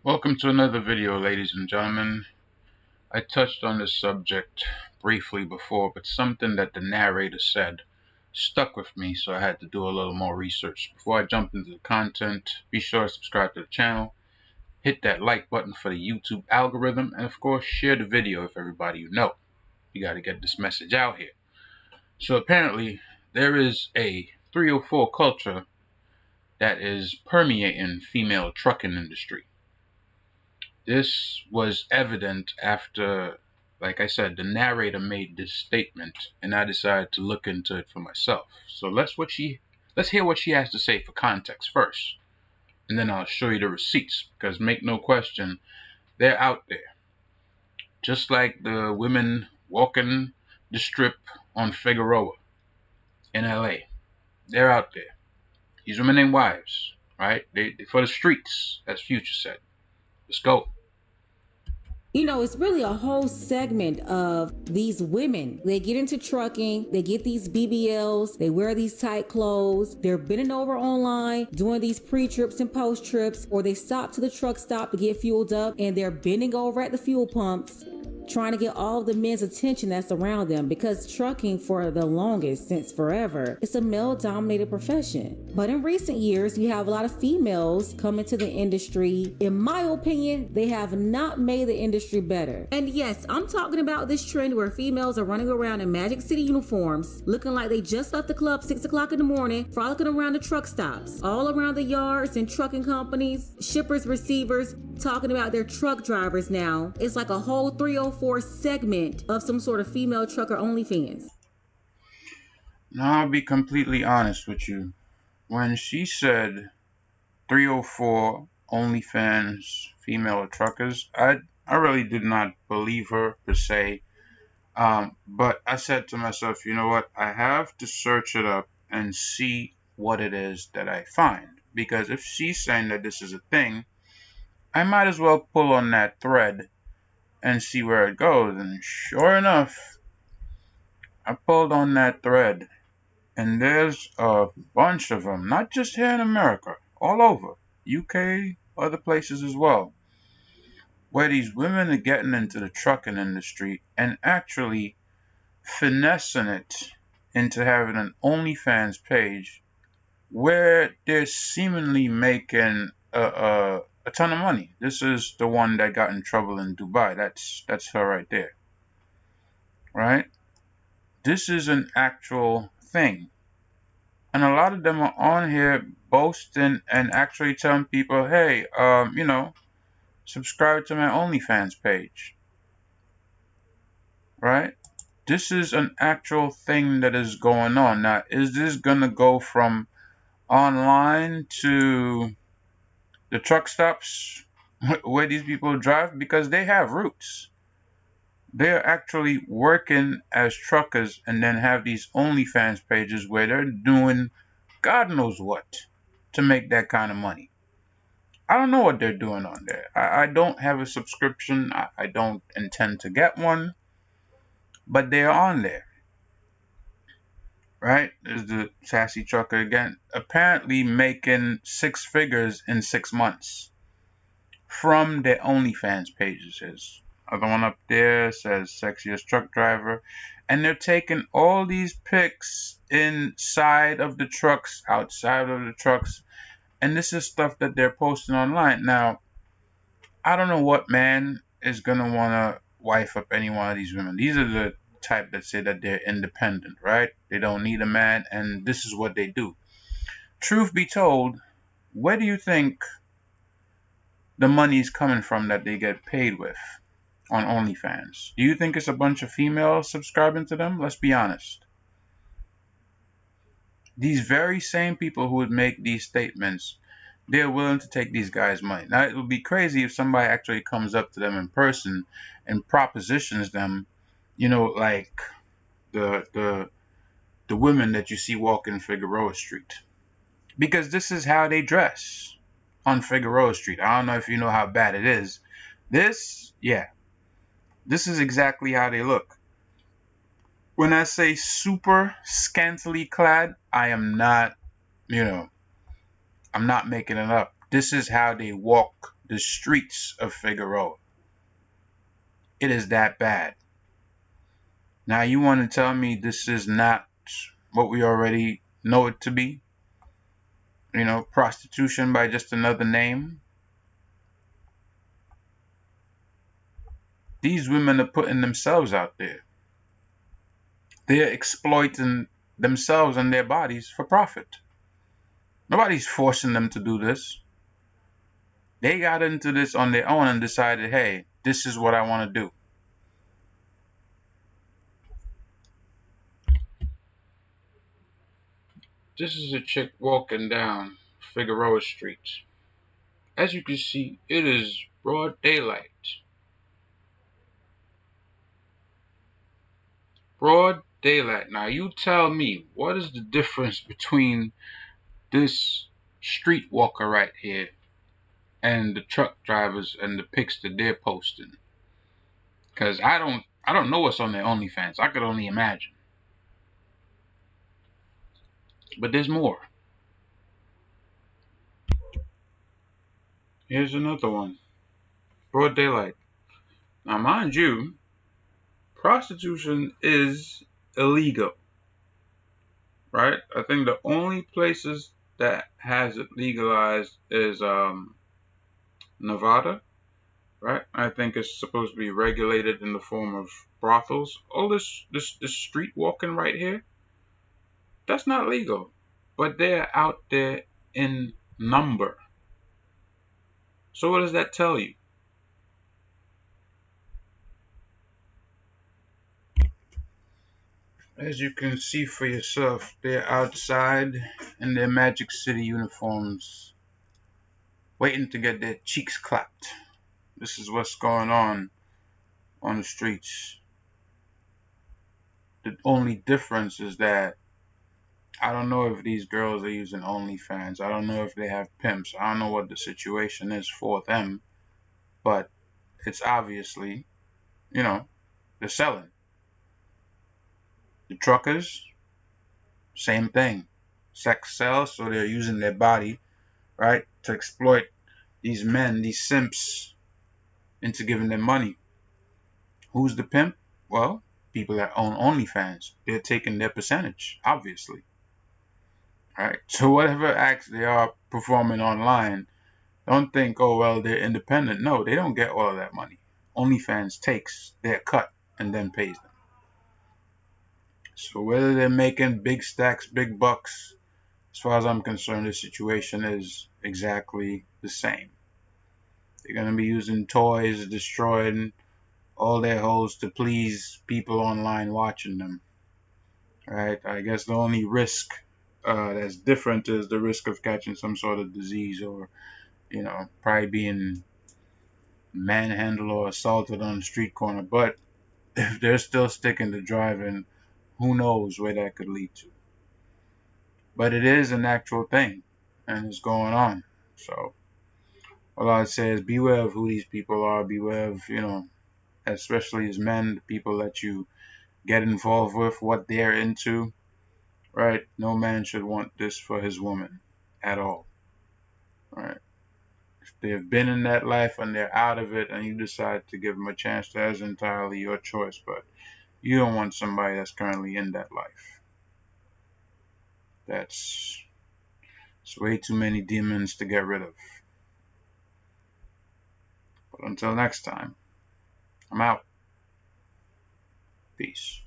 Welcome to another video, ladies and gentlemen. I touched on this subject briefly before, but something that the narrator said stuck with me, so I had to do a little more research. Before I jump into the content, be sure to subscribe to the channel, hit that like button for the YouTube algorithm, and of course share the video with everybody you know. You got to get this message out here. So apparently there is a 304 culture that is permeating female trucking industry. This was evident after, like I said, the narrator made this statement, and I decided to look into it for myself. So let's hear what she has to say for context first, and then I'll show you the receipts, because make no question, they're out there. Just like the women walking the strip on Figueroa in LA. They're out there. These women ain't wives, right? They for the streets, as Future said. Let's go. You know, it's really a whole segment of these women. They get into trucking, they get these BBLs, they wear these tight clothes, they're bending over online, doing these pre-trips and post-trips, or they stop to the truck stop to get fueled up and they're bending over at the fuel pumps, trying to get all the men's attention that's around them, because trucking for the longest, since forever, it's a male-dominated profession. But in recent years, you have a lot of females come into the industry. In my opinion, they have not made the industry better. And yes, I'm talking about this trend where females are running around in Magic City uniforms, looking like they just left the club 6 o'clock in the morning, frolicking around the truck stops, all around the yards and trucking companies, shippers, receivers, talking about their truck drivers now. It's like a whole 304 segment of some sort of female trucker OnlyFans. Now, I'll be completely honest with you. When she said 304 OnlyFans female truckers, I really did not believe her per se. But I said to myself, you know what? I have to search it up and see what it is that I find. Because if she's saying that this is a thing, I might as well pull on that thread and see where it goes. And sure enough, I pulled on that thread, and there's a bunch of them, not just here in America, all over, UK, other places as well, where these women are getting into the trucking industry and actually finessing it into having an OnlyFans page where they're seemingly making a ton of money. This is the one that got in trouble in Dubai. That's her right there. Right? This is an actual thing. And a lot of them are on here boasting and actually telling people, hey, subscribe to my OnlyFans page. Right? This is an actual thing that is going on. Now, is this going to go from online to the truck stops where these people drive? Because they have roots. They're actually working as truckers and then have these OnlyFans pages where they're doing God knows what to make that kind of money. I don't know what they're doing on there. I don't have a subscription. I don't intend to get one. But they're on there. Right? There's the sassy trucker again. Apparently making 6 figures in 6 months from their OnlyFans pages. There's other one up there says sexiest truck driver. And they're taking all these pics inside of the trucks, outside of the trucks. And this is stuff that they're posting online. Now, I don't know what man is going to want to wife up any one of these women. These are the type that say that they're independent, right? They don't need a man, and this is what they do. Truth be told, where do you think the money is coming from that they get paid with on OnlyFans? Do you think it's a bunch of females subscribing to them? Let's be honest. These very same people who would make these statements, they're willing to take these guys' money. Now, it would be crazy if somebody actually comes up to them in person and propositions them, like the women that you see walking Figueroa Street. Because this is how they dress on Figueroa Street. I don't know if you know how bad it is. This is exactly how they look. When I say super scantily clad, I am not, I'm not making it up. This is how they walk the streets of Figueroa. It is that bad. Now you want to tell me this is not what we already know it to be? Prostitution by just another name? These women are putting themselves out there. They're exploiting themselves and their bodies for profit. Nobody's forcing them to do this. They got into this on their own and decided, hey, this is what I want to do. This is a chick walking down Figueroa Street. As you can see, it is broad daylight. Broad daylight. Now you tell me, what is the difference between this streetwalker right here and the truck drivers and the pics that they're posting? Because I don't know what's on their OnlyFans. I could only imagine. But there's more. Here's another one. Broad daylight. Now mind you, prostitution is illegal, right? I think the only places that has it legalized is Nevada, right? I think it's supposed to be regulated in the form of brothels. All this street walking right here, that's not legal, but they're out there in number. So what does that tell you? As you can see for yourself, they're outside in their Magic City uniforms, waiting to get their cheeks clapped. This is what's going on the streets. The only difference is that I don't know if these girls are using OnlyFans. I don't know if they have pimps. I don't know what the situation is for them, but it's obviously, they're selling. The truckers, same thing. Sex sells, so they're using their body, right, to exploit these men, these simps, into giving them money. Who's the pimp? Well, people that own OnlyFans. They're taking their percentage, obviously. Right? So whatever acts they are performing online, don't think, oh, well, they're independent. No, they don't get all of that money. OnlyFans takes their cut and then pays them. So whether they're making big stacks, big bucks, as far as I'm concerned, the situation is exactly the same. They're going to be using toys, destroying all their hoes to please people online watching them. Right? I guess the only risk that's different is the risk of catching some sort of disease or, probably being manhandled or assaulted on the street corner. But if they're still sticking to driving, who knows where that could lead to. But it is an actual thing, and it's going on. So all I'd say is beware of who these people are. Beware of, especially as men, the people that you get involved with, what they're into. Right? No man should want this for his woman at all. Right? If they've been in that life and they're out of it and you decide to give them a chance, that is entirely your choice. But you don't want somebody that's currently in that life. It's way too many demons to get rid of. But until next time, I'm out. Peace.